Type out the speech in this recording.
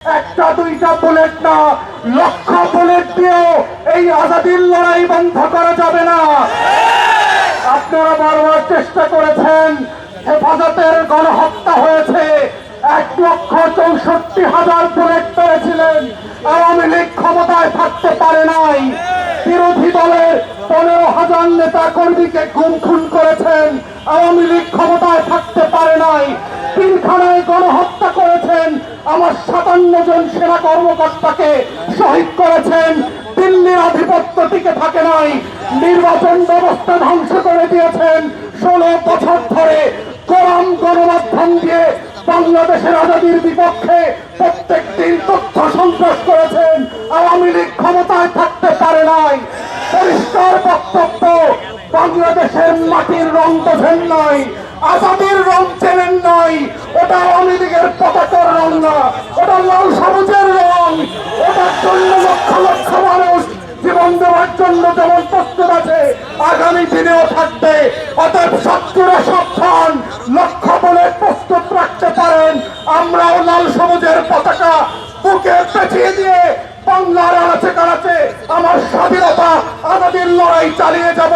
একটা দুইটা বুলেট না, লক্ষ বুলেট দিয়েও এই আজাদির লড়াই বন্ধ করা যাবে না। আপনারা বারবার চেষ্টা করেছেন, হেফাজতের গণহত্যা হয়েছে, 1,64,000 বুলেট পেয়েছিলেন। আওয়ামী লীগ ক্ষমতায় থাকতে পারে নাই। বিরোধী দলের 15,000 নেতা কর্মীকে গুম খুন করেছেন, আওয়ামী লীগ ক্ষমতায় থাকতে পারে নাই। পিলখানায় গণহত্যা করেছেন, আমার 57 জন সেনা কর্মকর্তাকে শহীদ করেছেন। দিল্লির আধিপত্য টিকে থাকে নাই, নির্বাচন ব্যবস্থা ধ্বংস করে দিয়েছেন। 16 বছর ধরে গরম গণমাধ্যম দিয়ে বাংলাদেশের আজাদির বিপক্ষে প্রত্যেক দিন তথ্য সন্ত্রাস করেছেন। আওয়ামী লীগ ক্ষমতায় থাকতে পারে নাই। পরিষ্কার বক্তব্য, বাংলাদেশের মাটির রং বোঝেন নাই, আজাদির রং চেনেন নাই। ওটা আওয়ামী লীগের পতাকার রং না, ওটা লাল সবুজের রং। ওটার জন্য লক্ষ লক্ষ মানুষ জীবন দেওয়ার জন্য যেমন প্রস্তুত আছে, আগামী দিনেও থাকবে। অতএব শত্রুরা সাবধান, লক্ষ্য বলে প্রস্তুত রাখতে পারেন। আমরাও লাল সবুজের পতাকা বুকে পেঁচিয়ে দিয়ে বাংলার আনাচে কানাচে আমার স্বাধীনতা আজাদির লড়াই চালিয়ে যাব।